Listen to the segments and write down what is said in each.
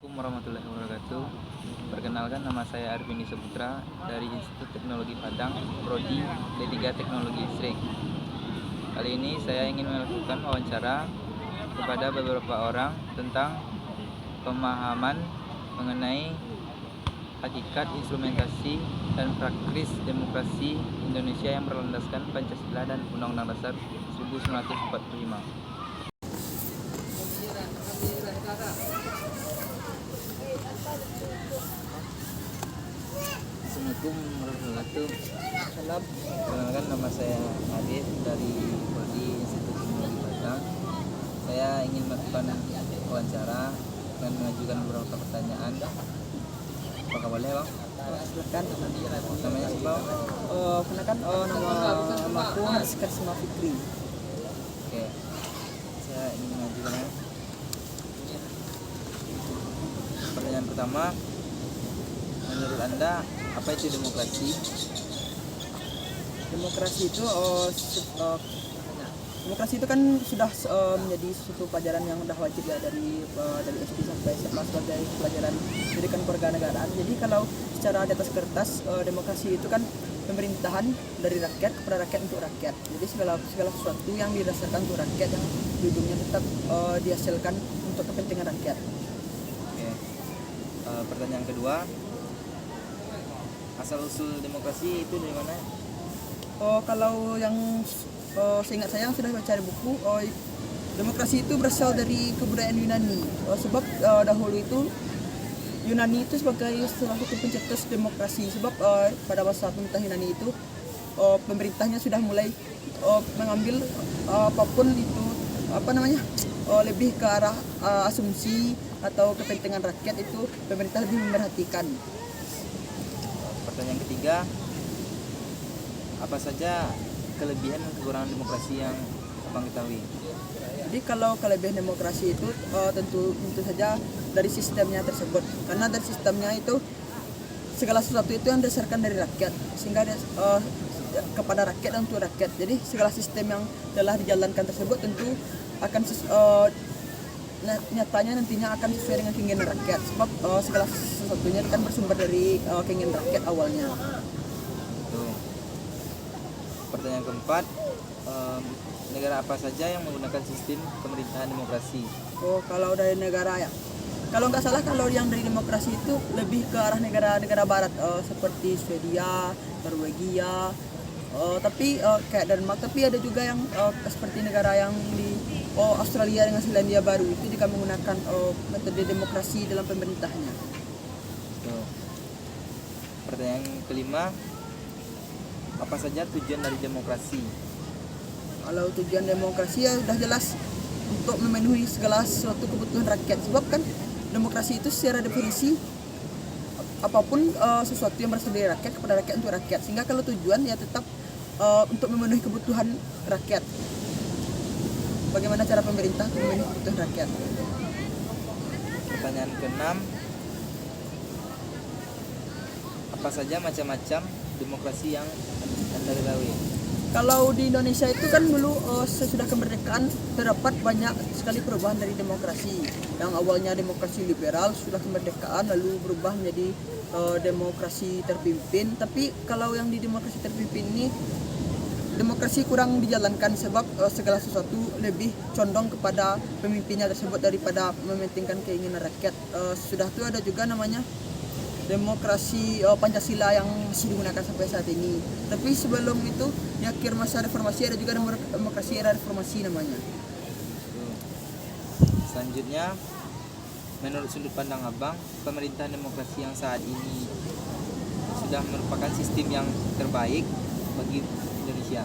Assalamualaikum warahmatullahi wabarakatuh. Perkenalkan, nama saya Arvini Saputra dari Institut Teknologi Padang, Prodi D3 Teknologi Listrik. Kali ini saya ingin melakukan wawancara kepada beberapa orang tentang pemahaman mengenai hakikat, instrumentasi, dan praktis demokrasi Indonesia yang berlandaskan Pancasila dan Undang-Undang Dasar 1945. Assalamualaikum warahmatullahi wabarakatuh. Perkenalkan, nama saya Adit dari Prodi Institut Teknologi Padang. Saya ingin melakukan wawancara dan mengajukan beberapa pertanyaan. Apakah boleh, Bang? Silakan. Namanya siapa? Kenakan nama aku Karisma Fikri. Oke. Saya ingin mengajukan pertanyaan pertama. Menurut Anda, apa itu demokrasi? Demokrasi itu demokrasi itu kan sudah menjadi suatu pelajaran yang sudah wajib ya dari SD sampai SMA sebagai pelajaran pendidikan kewarganegaraan. Jadi kalau secara di atas kertas, demokrasi itu kan pemerintahan dari rakyat kepada rakyat untuk rakyat. Jadi segala sesuatu yang didasarkan untuk rakyat yang di ujungnya tetap dihasilkan untuk kepentingan rakyat. Oke. Pertanyaan kedua, asal usul demokrasi itu dari mana? Kalau yang seingat saya yang sudah baca di buku, demokrasi itu berasal dari kebudayaan Yunani. Sebab dahulu itu Yunani itu sebagai salah satu pencetus demokrasi. Sebab pada masa pemerintah Yunani itu pemerintahnya sudah mulai mengambil apapun itu lebih ke arah asumsi atau kepentingan rakyat, itu pemerintah lebih memerhatikan. Pertanyaan ketiga, apa saja kelebihan dan kekurangan demokrasi yang Abang ketahui? Jadi kalau kelebihan demokrasi itu tentu saja dari sistemnya tersebut, karena dari sistemnya itu segala sesuatu itu yang didasarkan dari rakyat, sehingga kepada rakyat dan untuk rakyat. Jadi segala sistem yang telah dijalankan tersebut tentu akan nyatanya nantinya akan sesuai dengan keinginan rakyat, sebab segala sesuatunya kan bersumber dari keinginan rakyat awalnya. Tuh. Pertanyaan keempat, negara apa saja yang menggunakan sistem pemerintahan demokrasi? Kalau dari negara ya, kalau nggak salah kalau yang dari demokrasi itu lebih ke arah negara-negara barat, seperti Swedia, Norwegia, tapi kayak Denmark. Tapi ada juga yang seperti negara yang di Australia dengan Selandia Baru, itu juga menggunakan metode demokrasi dalam pemerintahnya. Tuh. Pertanyaan kelima, apa saja tujuan dari demokrasi? Kalau tujuan demokrasi ya sudah jelas untuk memenuhi segala sesuatu kebutuhan rakyat. Sebab kan demokrasi itu secara definisi apapun sesuatu yang berasal dari rakyat kepada rakyat untuk rakyat. Sehingga kalau tujuan ya tetap untuk memenuhi kebutuhan rakyat. Bagaimana cara pemerintah memenuhi kebutuhan rakyat? Pertanyaan keenam, apa saja macam-macam demokrasi yang Anda ketahui? Kalau di Indonesia itu kan dulu sesudah kemerdekaan terdapat banyak sekali perubahan dari demokrasi. Yang awalnya demokrasi liberal, sudah kemerdekaan lalu berubah menjadi demokrasi terpimpin. Tapi kalau yang di demokrasi terpimpin ini, demokrasi kurang dijalankan sebab segala sesuatu lebih condong kepada pemimpinnya tersebut daripada mementingkan keinginan rakyat. Sudah itu ada juga namanya demokrasi Pancasila yang masih digunakan sampai saat ini. Tapi sebelum itu di akhir masa reformasi ada juga demokrasi era reformasi namanya. Selanjutnya, menurut sudut pandang Abang, pemerintahan demokrasi yang saat ini sudah merupakan sistem yang terbaik bagi Indonesia.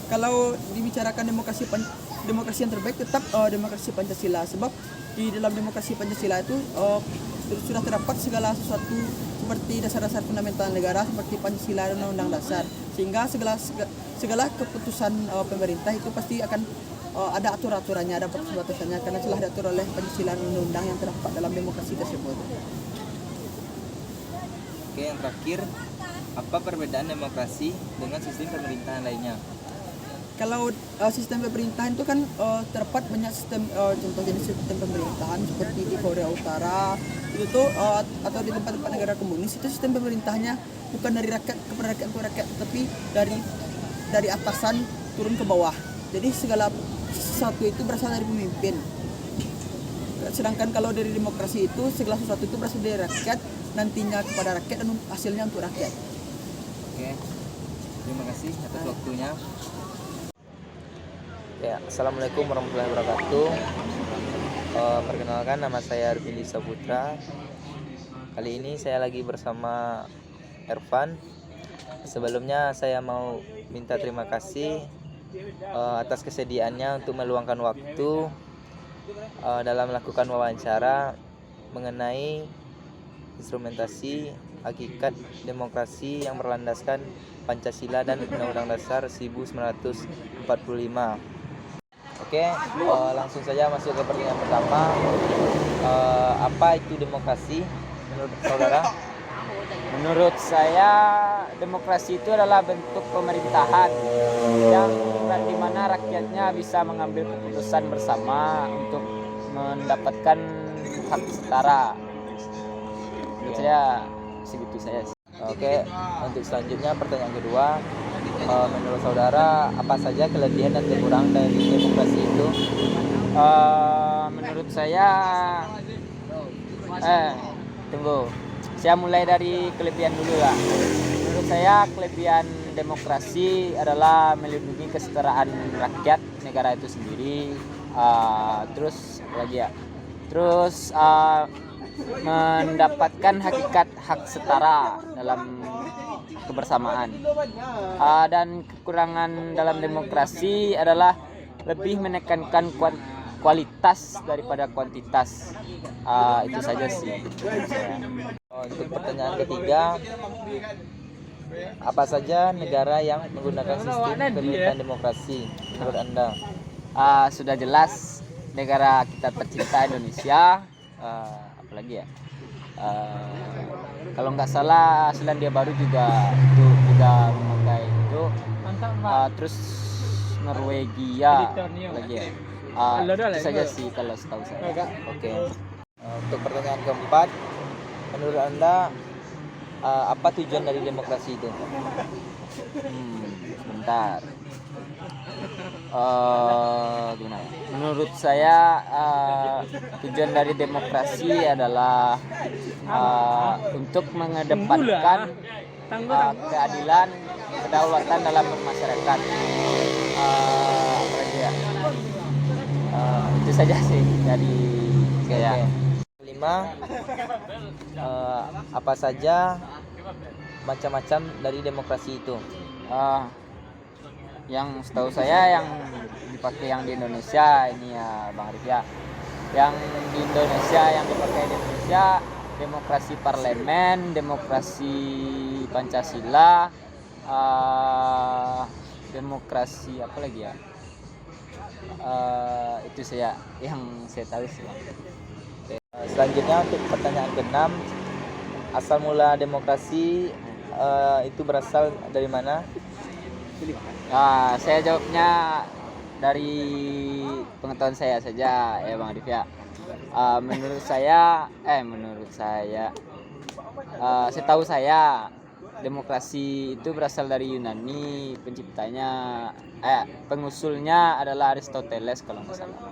Kalau dibicarakan demokrasi yang terbaik tetap demokrasi Pancasila, sebab di dalam demokrasi Pancasila itu sudah terdapat segala sesuatu seperti dasar-dasar fundamental negara seperti Pancasila dan Undang-Undang Dasar, sehingga segala keputusan pemerintah itu pasti akan ada aturan-aturannya, ada batas-batasannya, karena telah diatur oleh Pancasila dan Undang-Undang yang terdapat dalam demokrasi tersebut. Oke, yang terakhir, apa perbedaan demokrasi dengan sistem pemerintahan lainnya? Kalau sistem pemerintahan itu kan terdapat banyak sistem, contoh jenis sistem pemerintahan seperti di Korea Utara itu tuh atau di tempat-tempat negara komunis itu sistem pemerintahannya bukan dari rakyat kepada rakyat, tapi dari atasan turun ke bawah. Jadi segala sesuatu itu berasal dari pemimpin. Sedangkan kalau dari demokrasi itu segala sesuatu itu berasal dari rakyat, nantinya kepada rakyat dan hasilnya untuk rakyat. Oke, terima kasih atas waktunya. Ya, assalamualaikum warahmatullahi wabarakatuh. Perkenalkan, nama saya Arvindi Saputra. Kali ini saya lagi bersama Ervan. Sebelumnya saya mau minta terima kasih atas kesediaannya untuk meluangkan waktu dalam melakukan wawancara mengenai instrumentasi hakikat demokrasi yang berlandaskan Pancasila dan Undang-Undang Dasar 1945. Oke, langsung saja masuk ke pertanyaan pertama. Apa itu demokrasi menurut saudara? Menurut saya, demokrasi itu adalah bentuk pemerintahan yang di mana rakyatnya bisa mengambil keputusan bersama untuk mendapatkan hak setara. Menurut saya segitu saya. Oke, untuk selanjutnya pertanyaan kedua. Menurut saudara, apa saja kelebihan dan kekurangan dari demokrasi itu? Menurut saya, tunggu. Saya mulai dari kelebihan dulu lah. Menurut saya kelebihan demokrasi adalah melindungi kesetaraan rakyat negara itu sendiri. Terus lagi ya. Terus mendapatkan hakikat hak setara dalam kebersamaan. Dan kekurangan dalam demokrasi adalah lebih menekankan kualitas daripada kuantitas. Itu saja sih. Untuk pertanyaan ketiga, apa saja negara yang menggunakan sistem pemerintahan demokrasi menurut Anda? Sudah jelas negara kita tercinta Indonesia. Apalagi ya? Kalau nggak salah Selandia Baru juga memakai itu. Terus Norwegia lagi ya. Itu saja sih kalau setahu saya. Oke. Untuk pertanyaan keempat, menurut Anda apa tujuan dari demokrasi itu? Sebentar. Gimana? Menurut saya tujuan dari demokrasi adalah untuk mengedepankan keadilan, kedaulatan dalam bermasyarakat. Apalagi ya? Itu saja sih dari saya. Kelima, apa saja macam-macam dari demokrasi itu? Yang setahu saya yang dipakai yang di Indonesia ini ya Bang Arif ya. Yang di Indonesia yang dipakai di Indonesia demokrasi parlemen, demokrasi Pancasila, demokrasi apa lagi ya? Itu saya yang saya tahu sih. Selanjutnya untuk pertanyaan ke-6, asal mula demokrasi itu berasal dari mana? Saya jawabnya dari pengetahuan saya saja ya Bang Arif ya. Menurut saya setahu saya demokrasi itu berasal dari Yunani. Pengusulnya adalah Aristoteles kalau nggak salah.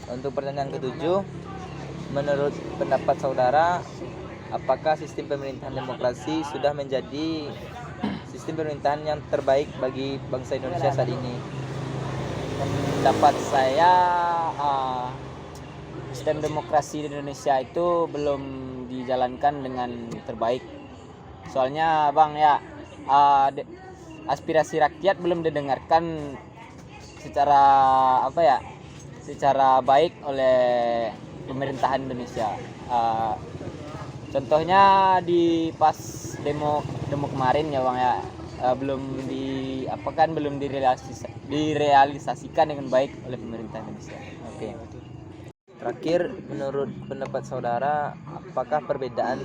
Untuk pertanyaan ke-7, menurut pendapat saudara, apakah sistem pemerintahan demokrasi sudah menjadi sistem pemerintahan yang terbaik bagi bangsa Indonesia saat ini? Pendapat saya sistem demokrasi di Indonesia itu belum dijalankan dengan terbaik. Soalnya Bang ya, aspirasi rakyat belum didengarkan secara baik oleh pemerintahan Indonesia. Contohnya di pas demo kemarin ya Bang ya, belum direalisasikan dengan baik oleh pemerintah Indonesia. Oke. Terakhir, menurut pendapat saudara, apakah perbedaan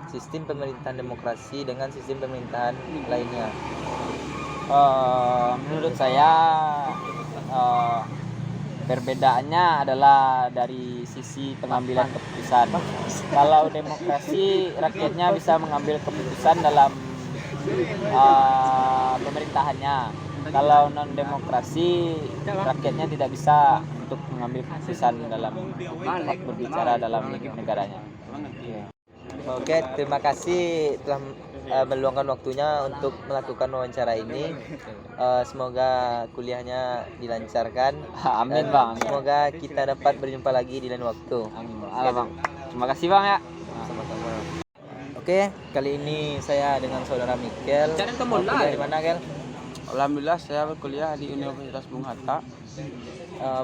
sistem pemerintahan demokrasi dengan sistem pemerintahan lainnya? Menurut saya eh, perbedaannya adalah dari sisi pengambilan keputusan. Kalau demokrasi, rakyatnya bisa mengambil keputusan dalam pemerintahannya. Kalau non demokrasi, rakyatnya tidak bisa untuk mengambil keputusan dalam berbicara dalam negaranya. Oke, terima kasih telah meluangkan waktunya untuk melakukan wawancara ini. Semoga kuliahnya dilancarkan. Amin bang. Semoga kita dapat berjumpa lagi di lain waktu. Amin bang. Terima kasih bang ya. Sama-sama. Oke, kali ini saya dengan saudara Mikel. Kuliah di mana, Kel? Alhamdulillah saya berkuliah di Universitas Bung Hatta,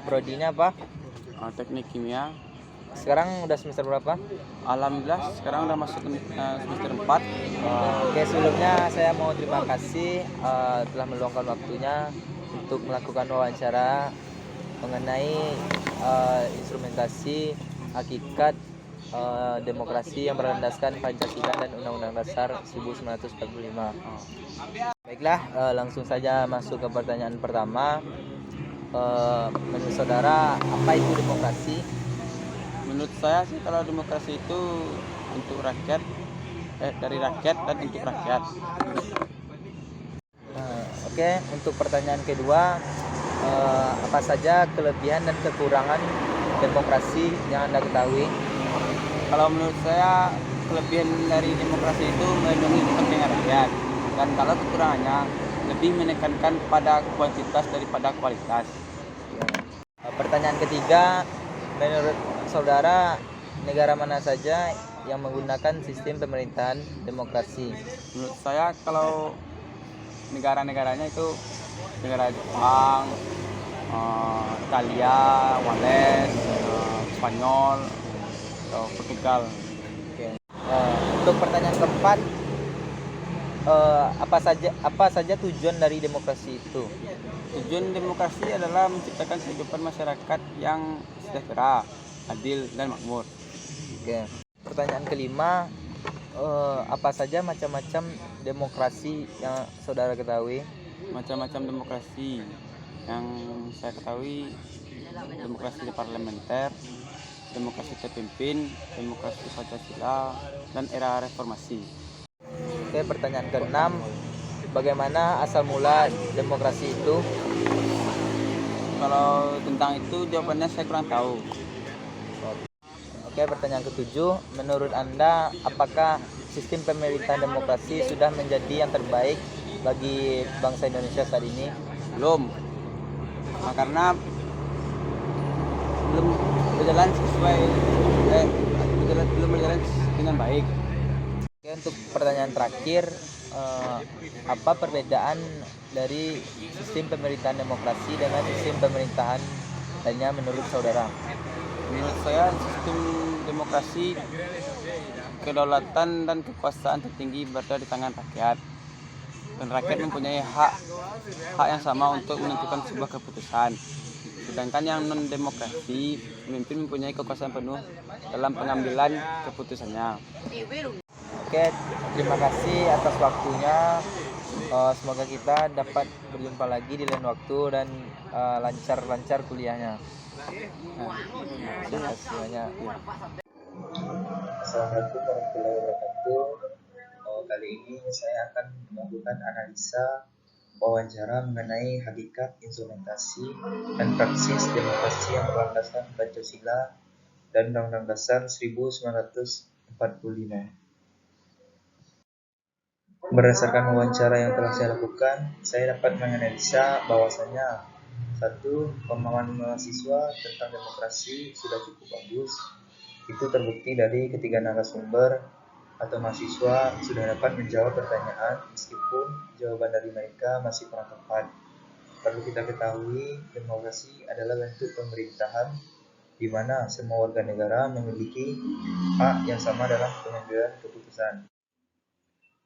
Prodinya apa? Teknik Kimia. Sekarang udah semester berapa? Alhamdulillah sekarang udah masuk semester 4. Oke, sebelumnya saya mau terima kasih telah meluangkan waktunya untuk melakukan wawancara mengenai instrumentasi hakikat demokrasi yang berlandaskan Pancasila dan Undang-Undang Dasar 1945. Baiklah, langsung saja masuk ke pertanyaan pertama. Menurut saudara, apa itu demokrasi? Menurut saya sih kalau demokrasi itu untuk rakyat, dari rakyat dan untuk rakyat. Oke, untuk pertanyaan kedua, apa saja kelebihan dan kekurangan demokrasi yang Anda ketahui? Kalau menurut saya kelebihan dari demokrasi itu melindungi kepentingan rakyat, dan kalau kekurangannya lebih menekankan pada kuantitas daripada kualitas. Pertanyaan ketiga, menurut saudara, negara mana saja yang menggunakan sistem pemerintahan demokrasi? Menurut saya kalau negara-negaranya itu negara Jepang, Italia, Wales, Spanyol, atau Portugal. Oke. Untuk pertanyaan keempat, apa saja tujuan dari demokrasi itu? Tujuan demokrasi adalah menciptakan kehidupan masyarakat yang sejahtera, adil, dan makmur. Oke. Pertanyaan kelima, apa saja macam-macam demokrasi yang saudara ketahui? Macam-macam demokrasi yang saya ketahui: demokrasi parlementer, demokrasi terpimpin, demokrasi Pancasila, dan era reformasi. Oke, pertanyaan keenam, bagaimana asal mula demokrasi itu? Kalau tentang itu jawabannya saya kurang tahu. Oke, pertanyaan ketujuh, menurut Anda apakah sistem pemerintahan demokrasi sudah menjadi yang terbaik bagi bangsa Indonesia saat ini? Belum. Karena belum berjalan belum berjalan dengan baik. Oke, untuk pertanyaan terakhir, apa perbedaan dari sistem pemerintahan demokrasi dengan sistem pemerintahan lainnya menurut saudara? Menurut saya sistem demokrasi, kedaulatan dan kekuasaan tertinggi berada di tangan rakyat, dan rakyat mempunyai hak yang sama untuk menentukan sebuah keputusan. Sedangkan yang non demokrasi, pemimpin mempunyai kekuasaan penuh dalam pengambilan keputusannya. Oke, terima kasih atas waktunya. Semoga kita dapat berjumpa lagi di lain waktu dan lancar-lancar kuliahnya. Terima kasih banyak. Assalamualaikum warahmatullahi wabarakatuh. Kali ini saya akan melakukan analisa wawancara mengenai hakikat, instrumentasi, dan praksis demokrasi yang berlandaskan Pancasila dan Undang-Undang Dasar 1945. Berdasarkan wawancara yang telah saya lakukan, saya dapat menganalisa bahwasanya satu, pemahaman mahasiswa tentang demokrasi sudah cukup bagus. Itu terbukti dari ketiga narasumber atau mahasiswa sudah dapat menjawab pertanyaan meskipun jawaban dari mereka masih kurang tepat. Perlu kita ketahui, demokrasi adalah bentuk pemerintahan di mana semua warga negara memiliki hak yang sama dalam pengambilan keputusan.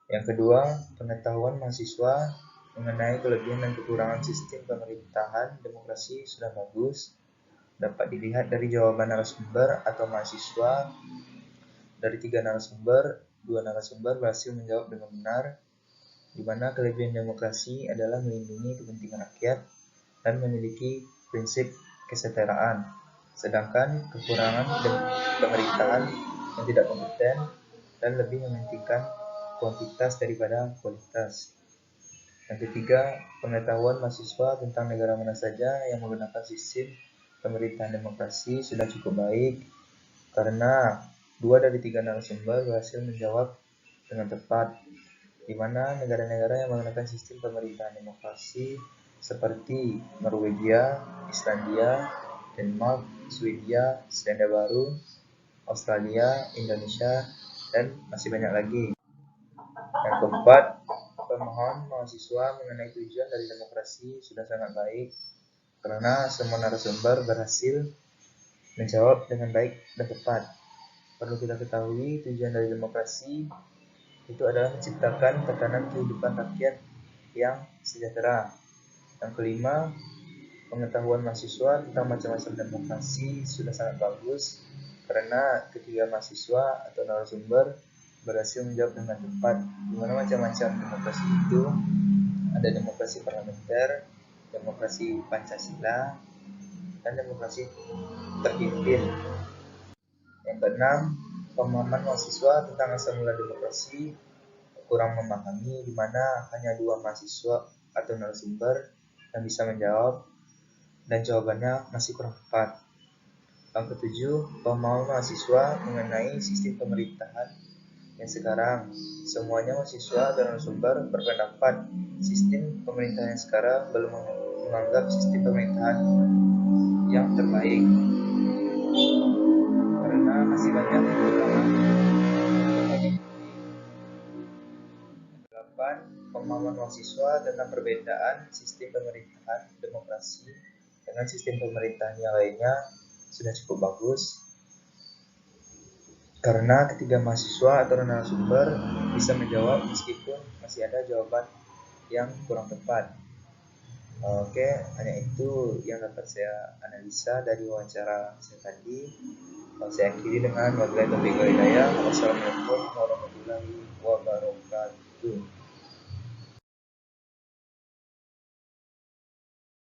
Yang kedua, pengetahuan mahasiswa mengenai kelebihan dan kekurangan sistem pemerintahan demokrasi sudah bagus, dapat dilihat dari jawaban narasumber atau mahasiswa. Dari 3 narasumber, 2 narasumber berhasil menjawab dengan benar, di mana kelebihan demokrasi adalah melindungi kepentingan rakyat dan memiliki prinsip kesetaraan, sedangkan kekurangan pemerintahan yang tidak kompeten dan lebih mementingkan kuantitas daripada kualitas. Yang ketiga, pengetahuan mahasiswa tentang negara mana saja yang menggunakan sistem pemerintahan demokrasi sudah cukup baik, karena 2 dari 3 narasumber berhasil menjawab dengan tepat, di mana negara-negara yang menggunakan sistem pemerintahan demokrasi seperti Norwegia, Islandia, Denmark, Swedia, Selandia Baru, Australia, Indonesia, dan masih banyak lagi. Yang keempat, pemahaman mahasiswa mengenai tujuan dari demokrasi sudah sangat baik, karena semua narasumber berhasil menjawab dengan baik dan tepat. Perlu kita ketahui, tujuan dari demokrasi itu adalah menciptakan tatanan kehidupan rakyat yang sejahtera. Yang kelima, pengetahuan mahasiswa tentang macam-macam demokrasi sudah sangat bagus, karena ketiga mahasiswa atau narasumber berhasil menjawab dengan tepat di mana macam-macam demokrasi itu. Ada demokrasi parlementer, demokrasi Pancasila, dan demokrasi terpimpin. Yang keenam, pemahaman mahasiswa tentang asal mula demokrasi kurang memahami, di mana hanya 2 mahasiswa atau narasumber yang bisa menjawab dan jawabannya masih kurang tepat. Yang ketujuh, pemahaman mahasiswa mengenai sistem pemerintahan yang sekarang. Semuanya mahasiswa dan narasumber berpendapat sistem pemerintahan yang sekarang belum menganggap sistem pemerintahan yang terbaik, karena masih banyak kekurangan. 8. Pemahaman mahasiswa tentang perbedaan sistem pemerintahan demokrasi dengan sistem pemerintahan yang lainnya sudah cukup bagus, karena ketiga mahasiswa atau narasumber bisa menjawab meskipun masih ada jawaban yang kurang tepat. Oke, hanya itu yang dapat saya analisa dari wawancara saya tadi. Saya akhiri dengan wabillahi taufiq wal hidayah. Wassalamualaikum warahmatullahi wabarakatuh.